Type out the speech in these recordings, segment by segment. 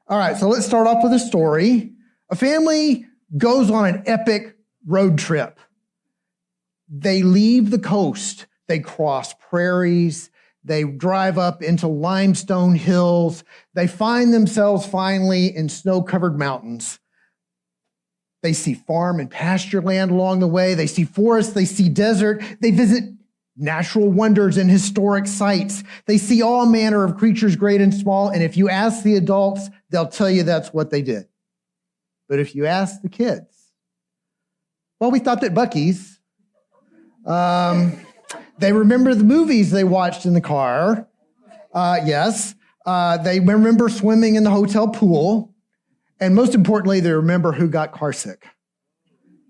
All right, so let's start off with a story. A family goes on an epic road trip. They leave the coast. They cross prairies. They drive up into limestone hills. They find themselves finally in snow-covered mountains. They see farm and pasture land along the way. They see forests. They see desert. They visit natural wonders and historic sites. They see all manner of creatures, great and small. And if you ask the adults, they'll tell you that's what they did. But if you ask the kids, well, we stopped at Buc-ee's. They remember the movies they watched in the car. Yes. They remember swimming in the hotel pool. And most importantly, they remember who got car sick.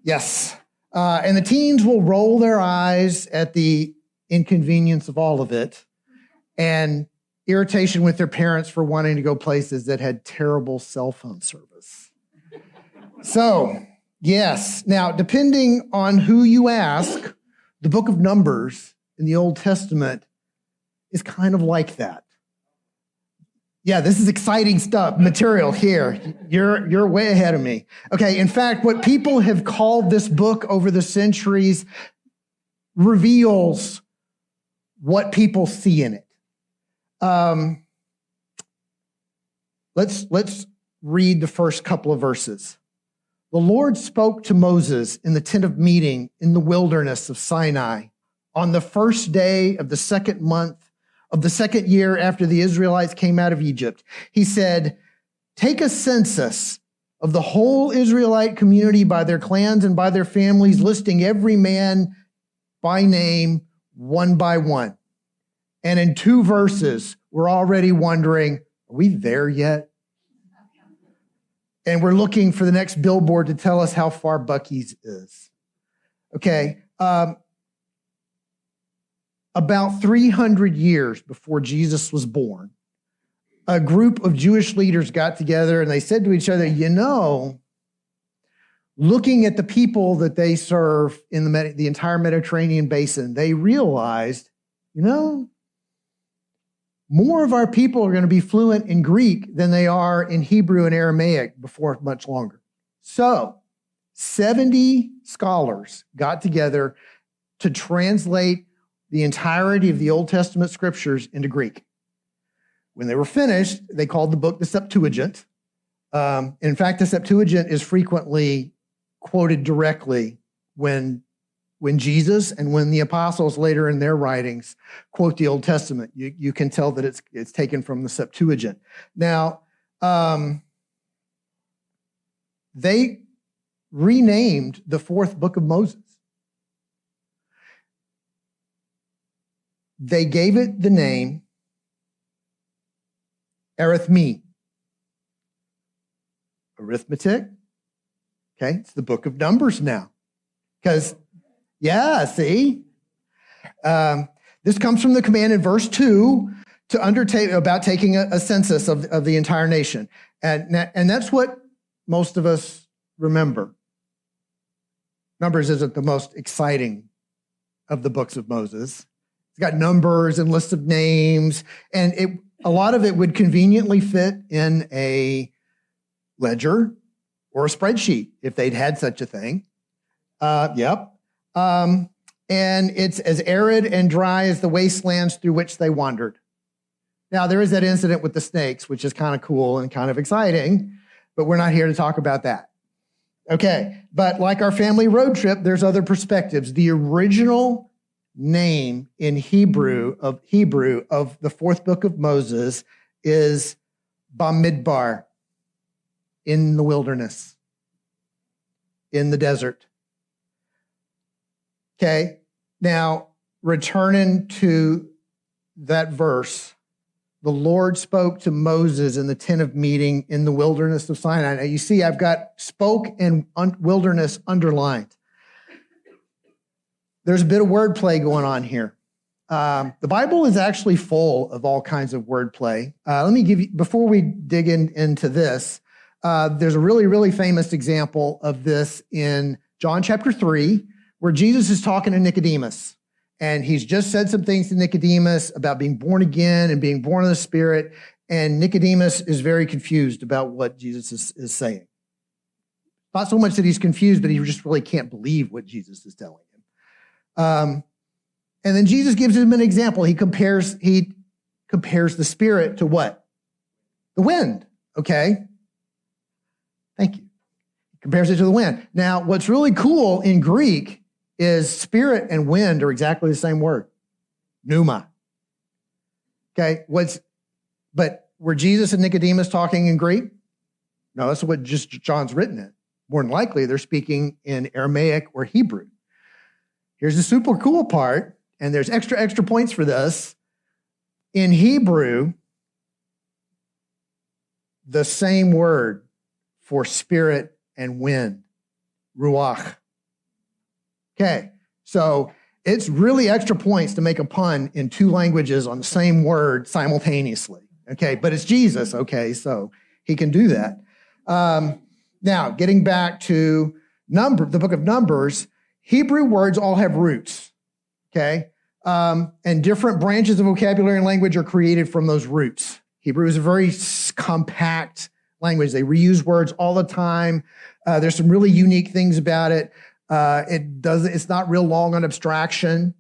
Yes. And the teens will roll their eyes at the inconvenience of all of it and irritation with their parents for wanting to go places that had terrible cell phone service. So, yes. Now, depending on who you ask, the book of Numbers in the Old Testament is kind of like that. Yeah, this is exciting stuff, material here. You're way ahead of me. Okay, in fact, what people have called this book over the centuries reveals what people see in it. Let's read the first couple of verses. The Lord spoke to Moses in the tent of meeting in the wilderness of Sinai on the first day of the second month of the second year after the Israelites came out of Egypt. He said, take a census of the whole Israelite community by their clans and by their families, listing every man by name, one by one. And in 2 verses, we're already wondering, are we there yet? And we're looking for the next billboard to tell us how far Buc-ee's is. Okay. About 300 years before Jesus was born, a group of Jewish leaders got together and they said to each other, looking at the people that they serve in the entire Mediterranean basin, they realized, more of our people are going to be fluent in Greek than they are in Hebrew and Aramaic before much longer. So 70 scholars got together to translate the entirety of the Old Testament scriptures into Greek. When they were finished, they called the book the Septuagint. In fact, the Septuagint is frequently quoted directly when Jesus and when the apostles later in their writings quote the Old Testament. You can tell that it's taken from the Septuagint. Now, they renamed the 4th book of Moses. They gave it the name Arithme. Arithmetic. Okay, it's the book of Numbers now. Because, see? This comes from the command in verse 2 to undertake about taking a census of the entire nation. And that's what most of us remember. Numbers isn't the most exciting of the books of Moses. It's got numbers and lists of names, and a lot of it would conveniently fit in a ledger or a spreadsheet if they'd had such a thing. Yep. And it's as arid and dry as the wastelands through which they wandered. Now, there is that incident with the snakes, which is kind of cool and kind of exciting, but we're not here to talk about that. Okay, but like our family road trip, there's other perspectives. The original name in Hebrew of the 4th book of Moses is Bamidbar, in the wilderness, in the desert. Okay, now returning to that verse, the Lord spoke to Moses in the tent of meeting in the wilderness of Sinai. Now you see, I've got spoke and wilderness underlined. There's a bit of wordplay going on here. The Bible is actually full of all kinds of wordplay. Let me give you, before we dig into this, there's a really, really famous example of this in John chapter 3, where Jesus is talking to Nicodemus. And he's just said some things to Nicodemus about being born again and being born of the Spirit. and Nicodemus is very confused about what Jesus is saying. Not so much that he's confused, but he just really can't believe what Jesus is telling him. And then Jesus gives him an example. He compares the Spirit to what? The wind, okay? Thank you. He compares it to the wind. Now, what's really cool in Greek is spirit and wind are exactly the same word. Pneuma. Okay, but were Jesus and Nicodemus talking in Greek? No, that's what just John's written it. More than likely, they're speaking in Aramaic or Hebrew. Here's the super cool part, and there's extra points for this. In Hebrew, the same word for spirit and wind, ruach. Okay, so it's really extra points to make a pun in two languages on the same word simultaneously. Okay, but it's Jesus, okay, so he can do that. Now, getting back to the book of Numbers, Hebrew words all have roots, okay? And different branches of vocabulary and language are created from those roots. Hebrew is a very compact language. They reuse words all the time. There's some really unique things about it. It's not real long on abstraction.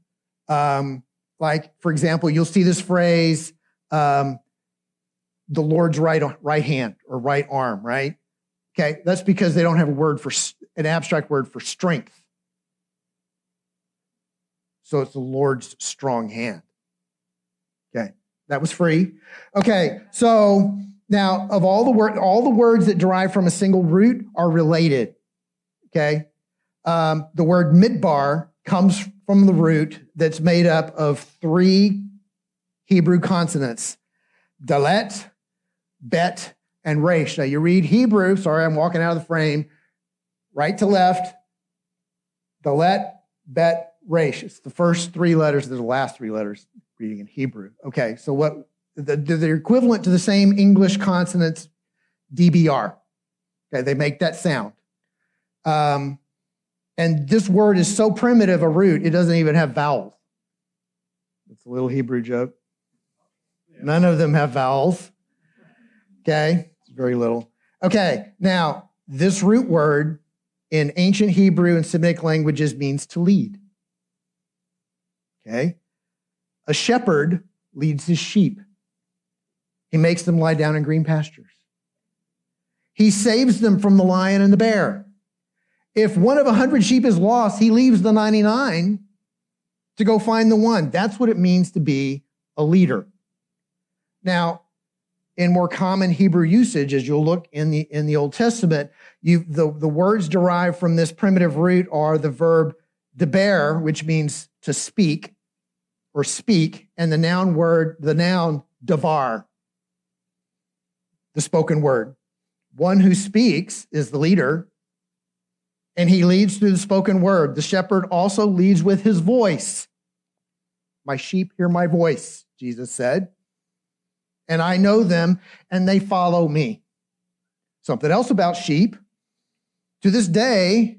Like, for example, you'll see this phrase, the Lord's right hand or right arm, right? Okay, that's because they don't have an abstract word for strength. So it's the Lord's strong hand. Okay, that was free. Okay, so now of all the words that derive from a single root are related. Okay, the word midbar comes from the root that's made up of three Hebrew consonants: dalet, bet, and resh. Now you read Hebrew, sorry, I'm walking out of the frame, right to left, dalet, bet, resh. It's the first three letters, they're the last three letters reading in Hebrew. Okay, so what they're equivalent to the same English consonants, DBR. Okay, they make that sound. And this word is so primitive a root, it doesn't even have vowels. It's a little Hebrew joke. None of them have vowels. Okay, it's very little. Okay, now this root word in ancient Hebrew and Semitic languages means to lead. Okay, a shepherd leads his sheep. He makes them lie down in green pastures. He saves them from the lion and the bear. If one of 100 sheep is lost, he leaves the 99 to go find the one. That's what it means to be a leader. Now, in more common Hebrew usage, as you'll look in the Old Testament, the words derived from this primitive root are the verb deber, which means to speak or speak, and the noun davar, the spoken word. One who speaks is the leader, and he leads through the spoken word. The shepherd also leads with his voice. My sheep hear my voice, Jesus said, and I know them, and they follow me. Something else about sheep. To this day,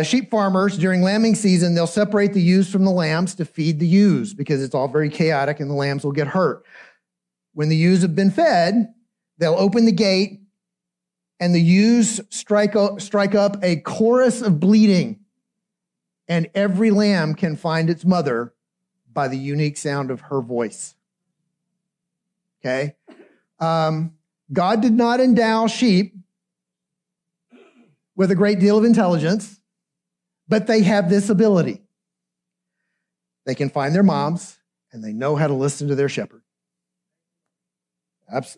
sheep farmers, during lambing season, they'll separate the ewes from the lambs to feed the ewes because it's all very chaotic and the lambs will get hurt. When the ewes have been fed, they'll open the gate and the ewes strike up a chorus of bleating, and every lamb can find its mother by the unique sound of her voice. Okay? God did not endow sheep with a great deal of intelligence, but they have this ability. They can find their moms, and they know how to listen to their shepherd.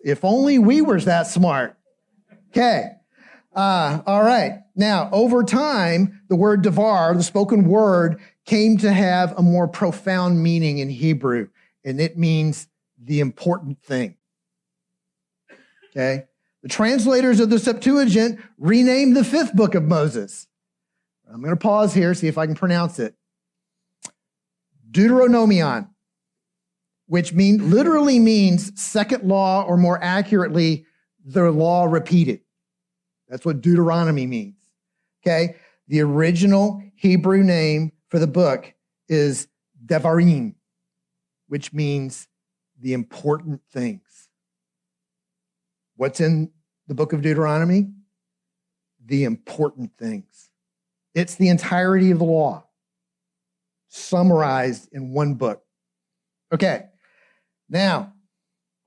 If only we were that smart. Okay. All right. Now, over time, the word davar, the spoken word, came to have a more profound meaning in Hebrew, and it means the important thing. Okay? The translators of the Septuagint renamed the fifth book of Moses. I'm going to pause here, see if I can pronounce it. Deuteronomion, which literally means second law, or more accurately, the law repeated. That's what Deuteronomy means. Okay? The original Hebrew name for the book is Devarim, which means the important things. What's in the book of Deuteronomy? The important things. It's the entirety of the law, summarized in one book. Okay, now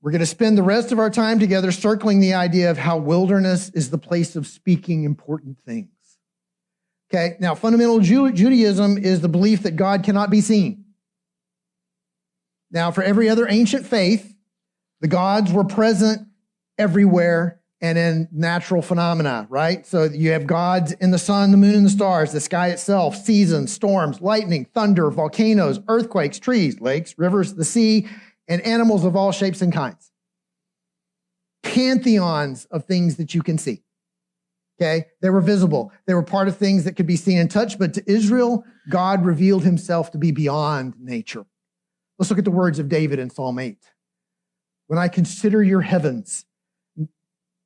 we're going to spend the rest of our time together circling the idea of how wilderness is the place of speaking important things. Okay, now fundamental Judaism is the belief that God cannot be seen. Now, for every other ancient faith, the gods were present everywhere and in natural phenomena, right? So you have gods in the sun, the moon, and the stars, the sky itself, seasons, storms, lightning, thunder, volcanoes, earthquakes, trees, lakes, rivers, the sea, and animals of all shapes and kinds. Pantheons of things that you can see. Okay, they were visible. They were part of things that could be seen and touched, but to Israel, God revealed himself to be beyond nature. Let's look at the words of David in Psalm 8. When I consider your heavens,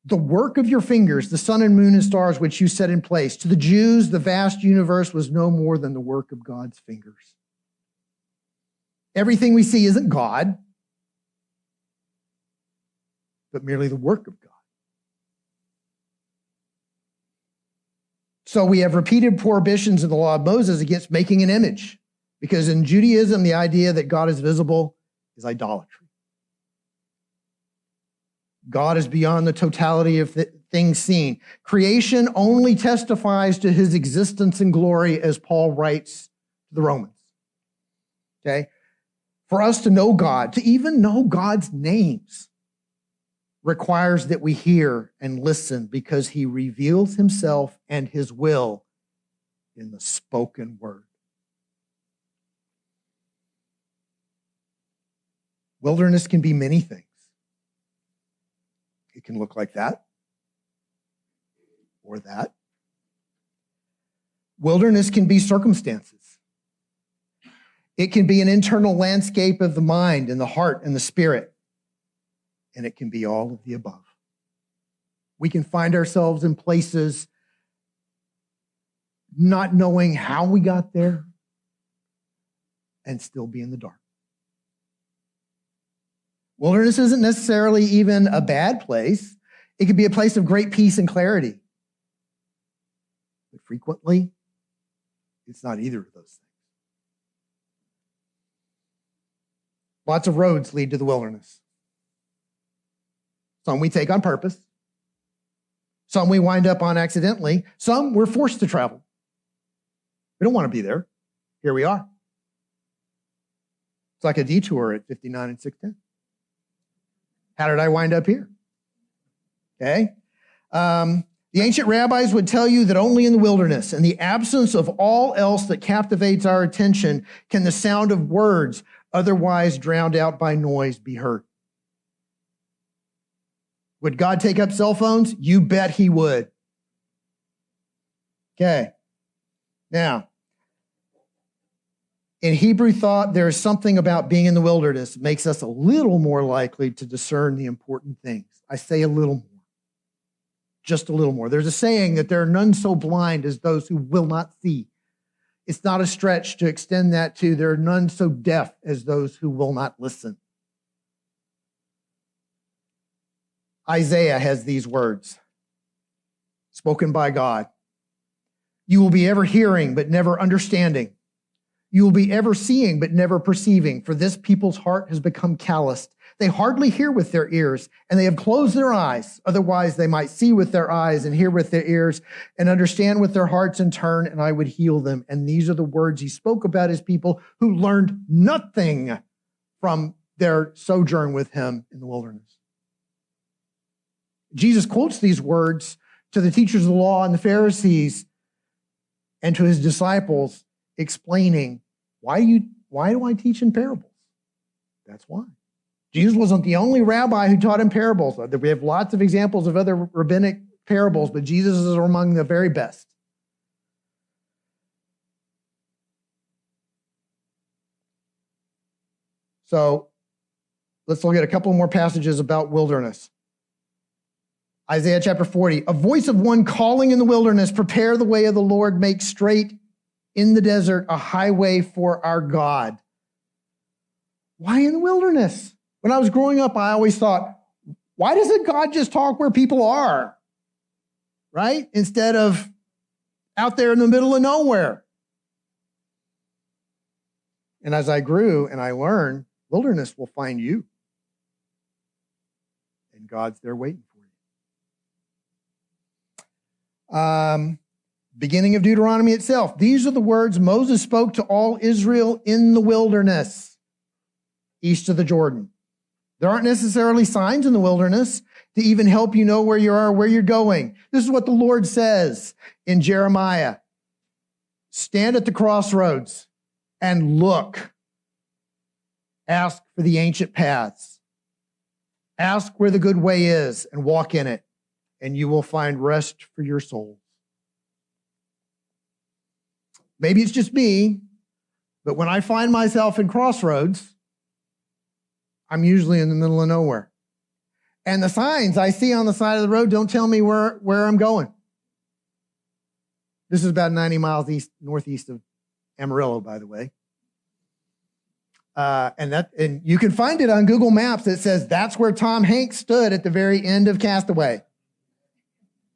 the work of your fingers, the sun and moon and stars which you set in place, to the Jews, the vast universe was no more than the work of God's fingers. Everything we see isn't God, but merely the work of God. So we have repeated prohibitions in the law of Moses against making an image, because in Judaism, the idea that God is visible is idolatry. God is beyond the totality of things seen. Creation only testifies to his existence and glory, as Paul writes to the Romans. Okay? For us to know God, to even know God's names, requires that we hear and listen, because he reveals himself and his will in the spoken word. Wilderness can be many things. It can look like that or that. Wilderness can be circumstances. It can be an internal landscape of the mind and the heart and the spirit. And it can be all of the above. We can find ourselves in places not knowing how we got there and still be in the dark. Wilderness isn't necessarily even a bad place. It could be a place of great peace and clarity. But frequently, it's not either of those things. Lots of roads lead to the wilderness. Some we take on purpose. Some we wind up on accidentally. Some we're forced to travel. We don't want to be there. Here we are. It's like a detour at 59 and 610. How did I wind up here? Okay. The ancient rabbis would tell you that only in the wilderness, in the absence of all else that captivates our attention, can the sound of words, otherwise drowned out by noise, be heard. Would God take up cell phones? You bet he would. Okay. Now, in Hebrew thought, there is something about being in the wilderness that makes us a little more likely to discern the important things. I say a little more. Just a little more. There's a saying that there are none so blind as those who will not see. It's not a stretch to extend that to there are none so deaf as those who will not listen. Isaiah has these words spoken by God. You will be ever hearing, but never understanding. You will be ever seeing, but never perceiving, for this people's heart has become calloused. They hardly hear with their ears, and they have closed their eyes. Otherwise, they might see with their eyes and hear with their ears and understand with their hearts and turn, and I would heal them. And these are the words he spoke about his people who learned nothing from their sojourn with him in the wilderness. Jesus quotes these words to the teachers of the law and the Pharisees and to his disciples, explaining, why do I teach in parables? That's why. Jesus wasn't the only rabbi who taught in parables. We have lots of examples of other rabbinic parables, but Jesus is among the very best. So let's look at a couple more passages about wilderness. Isaiah chapter 40, a voice of one calling in the wilderness, prepare the way of the Lord, make straight in the desert a highway for our God. Why in the wilderness? When I was growing up, I always thought, Why doesn't God just talk where people are, right? Instead of out there in the middle of nowhere. And as I grew and I learned, wilderness will find you. And God's there waiting for you. Beginning of Deuteronomy itself. These are the words Moses spoke to all Israel in the wilderness, east of the Jordan. There aren't necessarily signs in the wilderness to even help you know where you are, where you're going. This is what the Lord says in Jeremiah. Stand at the crossroads and look. Ask for the ancient paths. Ask where the good way is and walk in it, and you will find rest for your souls. Maybe it's just me, but when I find myself in crossroads, I'm usually in the middle of nowhere. And the signs I see on the side of the road don't tell me where I'm going. This is about 90 miles northeast of Amarillo, by the way. And you can find it on Google Maps. It says that's where Tom Hanks stood at the very end of Castaway.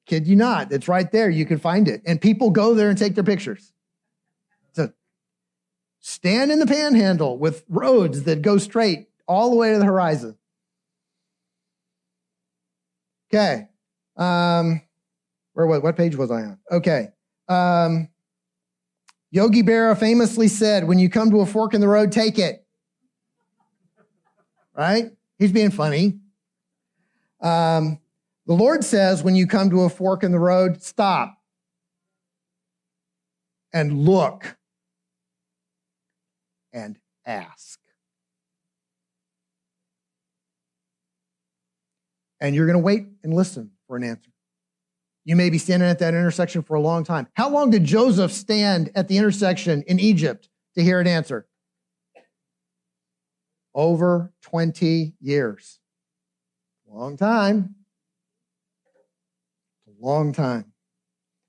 Kid you not. It's right there. You can find it. And people go there and take their pictures. So stand in the panhandle with roads that go straight all the way to the horizon. Okay. What page was I on? Okay. Yogi Berra famously said, when you come to a fork in the road, take it. Right? He's being funny. The Lord says, when you come to a fork in the road, stop and look and ask. And you're going to wait and listen for an answer. You may be standing at that intersection for a long time. How long did Joseph stand at the intersection in Egypt to hear an answer? Over 20 years. Long time. A long time.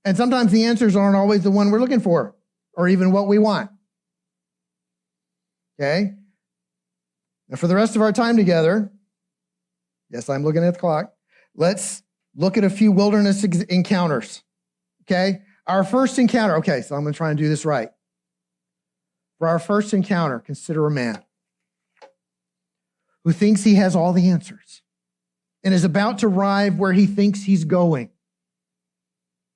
And sometimes the answers aren't always the one we're looking for, or even what we want. Okay? Now for the rest of our time together, yes, I'm looking at the clock, let's look at a few wilderness encounters. Okay? Our first encounter, okay, so I'm going to try and do this right. For our first encounter, consider a man who thinks he has all the answers and is about to arrive where he thinks he's going,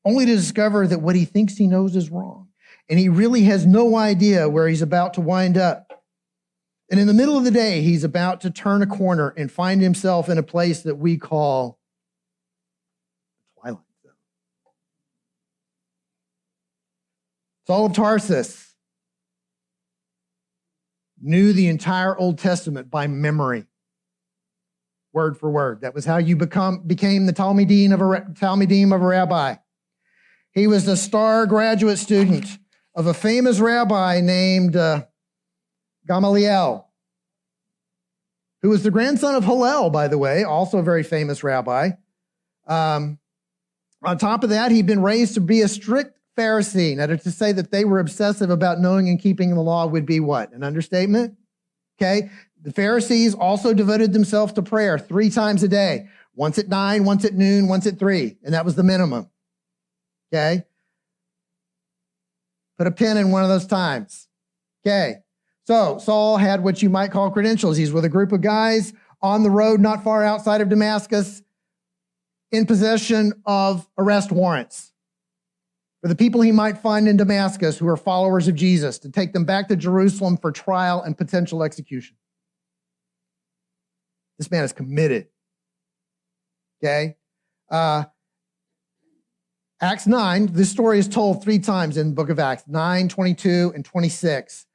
only to discover that what he thinks he knows is wrong. And he really has no idea where he's about to wind up. And in the middle of the day, he's about to turn a corner and find himself in a place that we call the Twilight Zone. Saul of Tarsus knew the entire Old Testament by memory, word for word. That was how you became the Talmudim of a rabbi. He was the star graduate student of a famous rabbi named Gamaliel, who was the grandson of Hillel, by the way, also a very famous rabbi. On top of that, he'd been raised to be a strict Pharisee. Now, to say that they were obsessive about knowing and keeping the law would be what? An understatement? Okay? The Pharisees also devoted themselves to prayer 3 times a day. Once at 9, once at noon, once at 3. And that was the minimum. Okay? Put a pin in one of those times. Okay? So Saul had what you might call credentials. He's with a group of guys on the road not far outside of Damascus in possession of arrest warrants for the people he might find in Damascus who are followers of Jesus, to take them back to Jerusalem for trial and potential execution. This man is committed. Okay? Acts 9, this story is told 3 times in the book of Acts, 9, 22, and 26.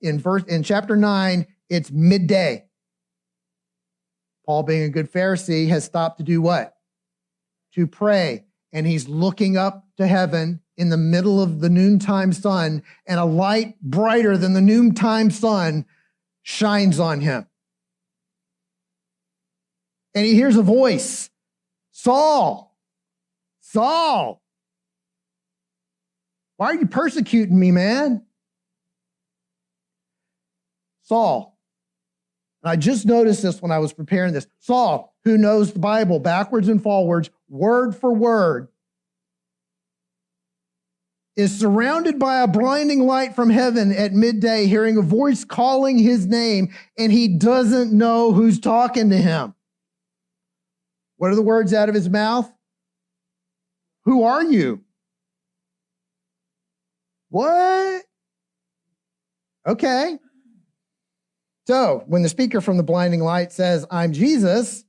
In chapter 9, it's midday. Paul, being a good Pharisee, has stopped to do what? To pray. And he's looking up to heaven in the middle of the noontime sun, and a light brighter than the noontime sun shines on him. And he hears a voice, Saul, Saul, why are you persecuting me, man? Saul, I just noticed this when I was preparing this. Saul, who knows the Bible backwards and forwards, word for word, is surrounded by a blinding light from heaven at midday, hearing a voice calling his name, and he doesn't know who's talking to him. What are the words out of his mouth? Who are you? What? Okay. So when the speaker from the blinding light says, I'm Jesus,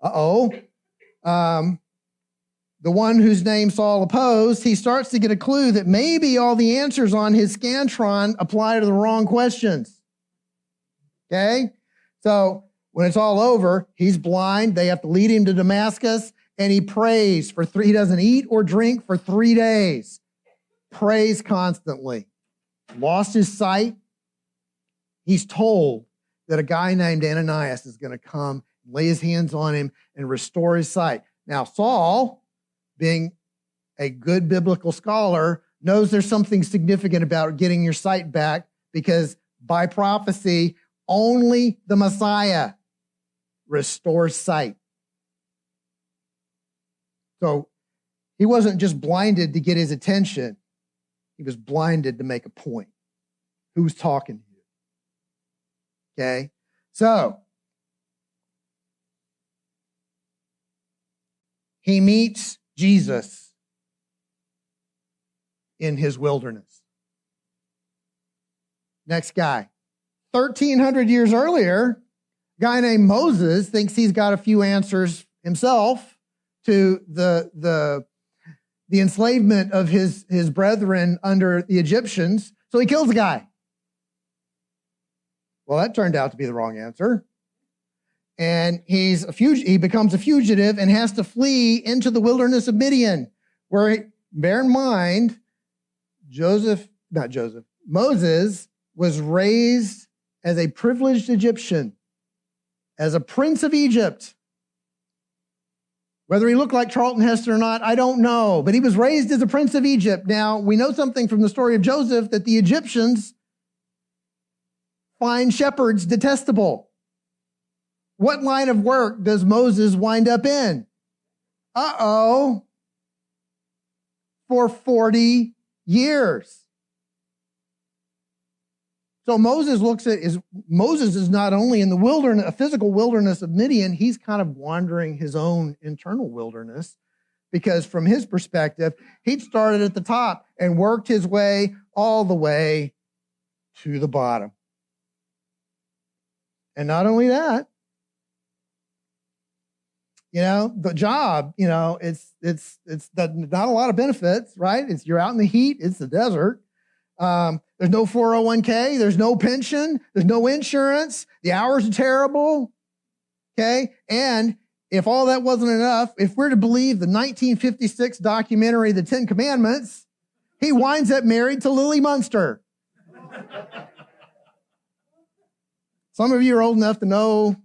the one whose name Saul opposed, he starts to get a clue that maybe all the answers on his Scantron apply to the wrong questions. Okay? So when it's all over, he's blind. They have to lead him to Damascus, and he prays for he doesn't eat or drink for 3 days. Prays constantly. Lost his sight. He's told that a guy named Ananias is going to come, lay his hands on him, and restore his sight. Now, Saul, being a good biblical scholar, knows there's something significant about getting your sight back, because by prophecy, only the Messiah restores sight. So he wasn't just blinded to get his attention. He was blinded to make a point. Who's talking to you? Okay? So he meets Jesus in his wilderness. Next guy. 1,300 years earlier, a guy named Moses thinks he's got a few answers himself to the enslavement of his brethren under the Egyptians. So he kills the guy. Well, that turned out to be the wrong answer. And he becomes a fugitive and has to flee into the wilderness of Midian, where, bear in mind, Moses was raised as a privileged Egyptian, as a prince of Egypt. Whether he looked like Charlton Heston or not, I don't know, but he was raised as a prince of Egypt. Now, we know something from the story of Joseph, that the Egyptians find shepherds detestable. What line of work does Moses wind up in? For 40 years. So Moses is not only in the wilderness, a physical wilderness of Midian, he's kind of wandering his own internal wilderness, because from his perspective, he'd started at the top and worked his way all the way to the bottom. And not only that, the job, it's not a lot of benefits, right? You're out in the heat. It's the desert. There's no 401k. There's no pension. There's no insurance. The hours are terrible. Okay. And if all that wasn't enough, if we're to believe the 1956 documentary, The 10 Commandments, he winds up married to Lily Munster. Some of you are old enough to know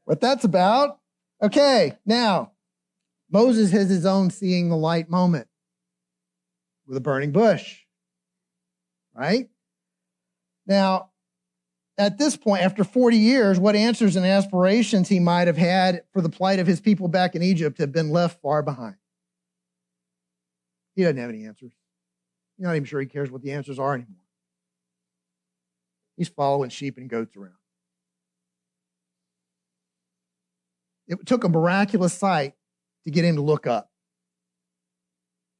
what that's about. Okay, now, Moses has his own seeing the light moment with a burning bush, right? Now, at this point, after 40 years, what answers and aspirations he might have had for the plight of his people back in Egypt have been left far behind. He doesn't have any answers. He's not even sure he cares what the answers are anymore. He's following sheep and goats around. It took a miraculous sight to get him to look up.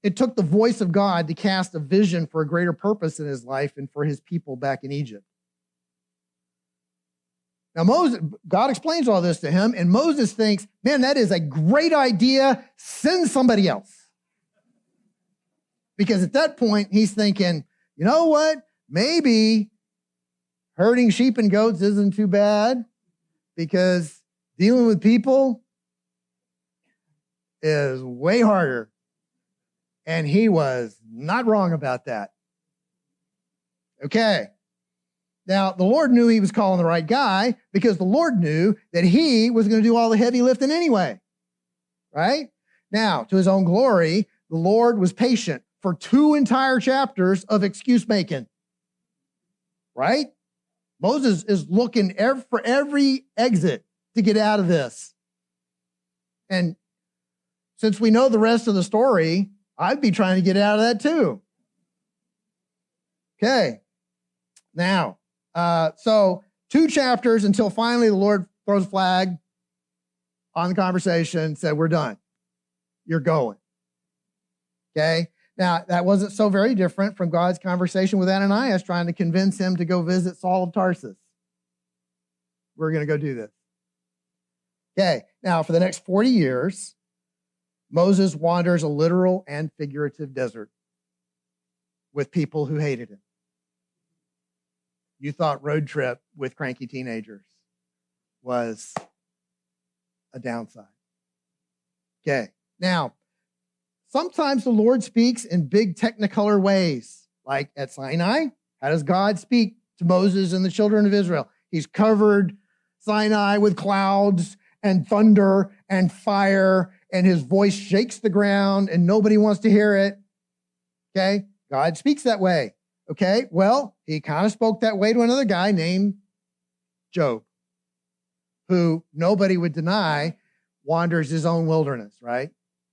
It took the voice of God to cast a vision for a greater purpose in his life and for his people back in Egypt. Now, God explains all this to him, and Moses thinks, man, that is a great idea. Send somebody else. Because at that point, he's thinking, you know what? Maybe herding sheep and goats isn't too bad, because dealing with people is way harder. And he was not wrong about that. Okay. Now, the Lord knew he was calling the right guy, because the Lord knew that he was going to do all the heavy lifting anyway. Right? Now, to his own glory, the Lord was patient for 2 entire chapters of excuse making. Right? Moses is looking for every exit to get out of this. And since we know the rest of the story, I'd be trying to get out of that too. Okay. Now, so 2 chapters until finally the Lord throws a flag on the conversation, said, we're done. You're going. Okay. Now, that wasn't so very different from God's conversation with Ananias trying to convince him to go visit Saul of Tarsus. We're going to go do this. Okay. Now, for the next 40 years, Moses wanders a literal and figurative desert with people who hated him. You thought road trip with cranky teenagers was a downside. Okay. Now, sometimes the Lord speaks in big technicolor ways, like at Sinai. How does God speak to Moses and the children of Israel? He's covered Sinai with clouds and thunder and fire, and his voice shakes the ground and nobody wants to hear it. Okay? God speaks that way. Okay? Well, he kind of spoke that way to another guy named Job, who nobody would deny wanders his own wilderness, right?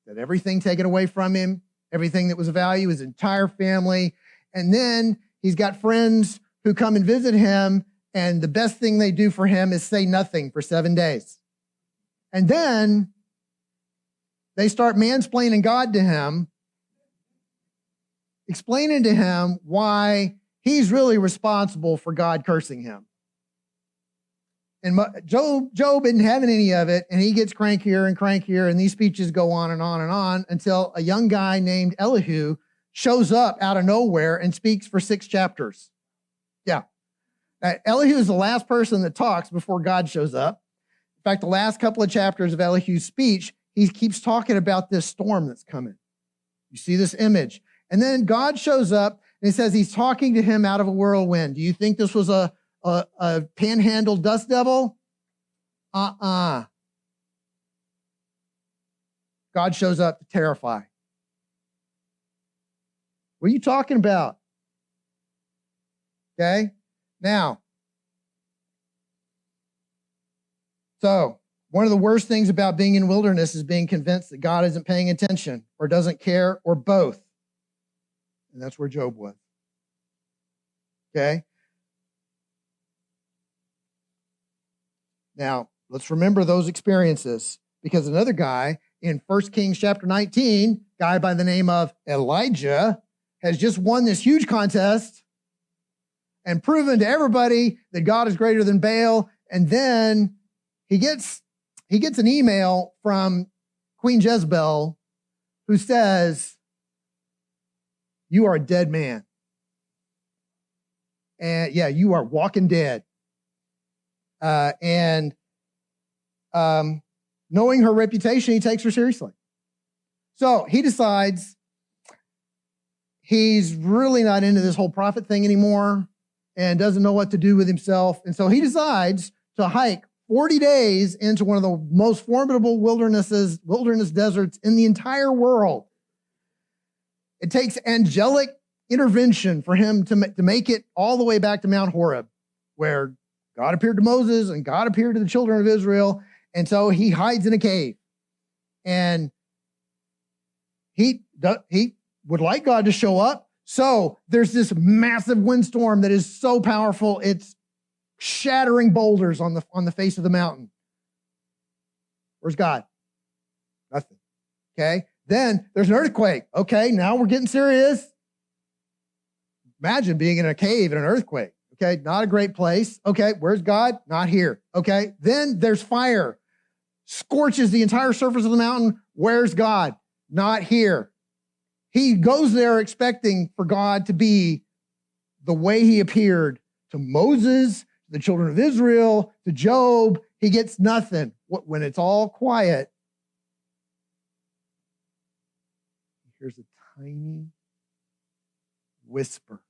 That everything taken away from him, everything that was of value, his entire family. And then he's got friends who come and visit him, and the best thing they do for him is say nothing for 7 days. And then they start mansplaining God to him, explaining to him why he's really responsible for God cursing him. And Job isn't having any of it, and he gets crankier and crankier, and these speeches go on and on and on until a young guy named Elihu shows up out of nowhere and speaks for 6 chapters. Yeah. Elihu is the last person that talks before God shows up. In fact, the last couple of chapters of Elihu's speech, he keeps talking about this storm that's coming. You see this image. And then God shows up, and he says he's talking to him out of a whirlwind. Do you think this was a panhandle dust devil? God shows up to terrify. What are you talking about? Okay? Now, so one of the worst things about being in wilderness is being convinced that God isn't paying attention or doesn't care or both. And that's where Job was. Okay? Now, let's remember those experiences, because another guy in 1 Kings chapter 19, guy by the name of Elijah, has just won this huge contest and proven to everybody that God is greater than Baal. And then he gets an email from Queen Jezebel who says, you are a dead man. And yeah, you are walking dead. And knowing her reputation, he takes her seriously. So he decides he's really not into this whole prophet thing anymore and doesn't know what to do with himself. And so he decides to hike 40 days into one of the most formidable wilderness deserts in the entire world. It takes angelic intervention for him to make it all the way back to Mount Horeb, where God appeared to Moses and God appeared to the children of Israel. And so he hides in a cave. And he would like God to show up. So there's this massive windstorm that is so powerful, it's shattering boulders on the face of the mountain. Where's God? Nothing. Okay. Then there's an earthquake. Okay, now we're getting serious. Imagine being in a cave in an earthquake. Okay, not a great place. Okay, where's God? Not here. Okay, then there's fire. Scorches the entire surface of the mountain. Where's God? Not here. He goes there expecting for God to be the way he appeared to Moses, to the children of Israel, to Job. He gets nothing. When it's all quiet, here's a tiny whisper.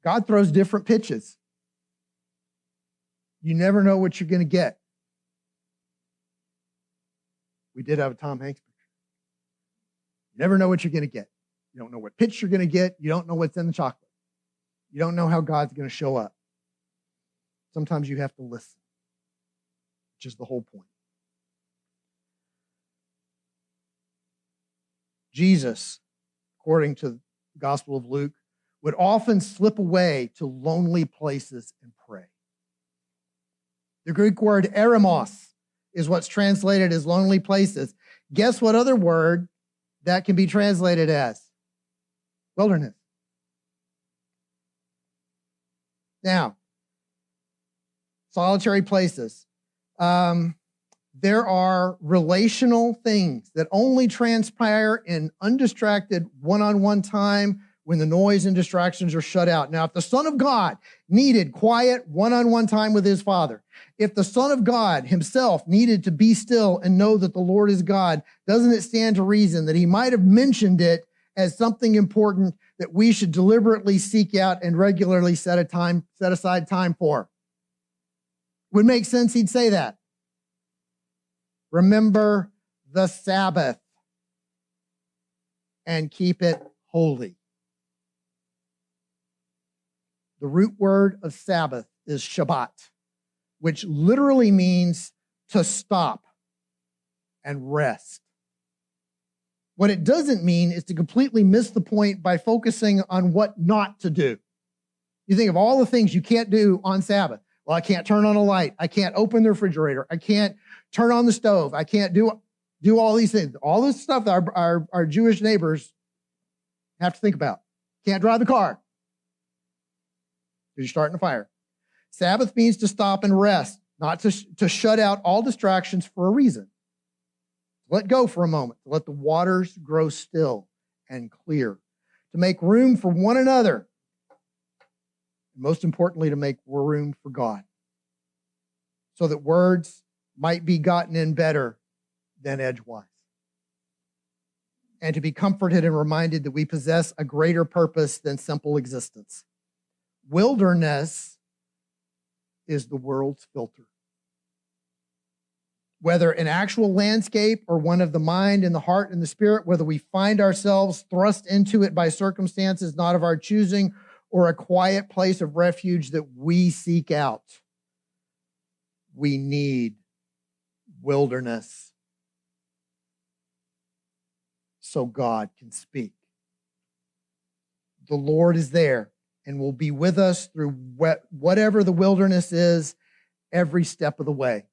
God throws different pitches. You never know what you're going to get. We did have a Tom Hanks picture. You never know what you're going to get. You don't know what pitch you're going to get. You don't know what's in the chocolate. You don't know how God's going to show up. Sometimes you have to listen, which is the whole point. Jesus, according to the Gospel of Luke, would often slip away to lonely places and pray. The Greek word eremos is what's translated as lonely places. Guess what other word that can be translated as? Wilderness. Now, solitary places. There are relational things that only transpire in undistracted one-on-one time when the noise and distractions are shut out. Now, if the Son of God needed quiet one-on-one time with his Father, if the Son of God himself needed to be still and know that the Lord is God, doesn't it stand to reason that he might have mentioned it as something important that we should deliberately seek out and regularly set aside time for? Would make sense he'd say that. Remember the Sabbath and keep it holy. The root word of Sabbath is Shabbat, which literally means to stop and rest. What it doesn't mean is to completely miss the point by focusing on what not to do. You think of all the things you can't do on Sabbath. Well, I can't turn on a light. I can't open the refrigerator. I can't turn on the stove. I can't do all these things. All this stuff that our Jewish neighbors have to think about. Can't drive the car because you're starting a fire. Sabbath means to stop and rest, not to shut out all distractions for a reason. Let go for a moment, to let the waters grow still and clear, to make room for one another, and most importantly, to make room for God, so that words might be gotten in better than edgewise, and to be comforted and reminded that we possess a greater purpose than simple existence. Wilderness is the world's filter. Whether an actual landscape or one of the mind and the heart and the spirit, whether we find ourselves thrust into it by circumstances not of our choosing or a quiet place of refuge that we seek out, we need wilderness so God can speak. The Lord is there and will be with us through whatever the wilderness is every step of the way.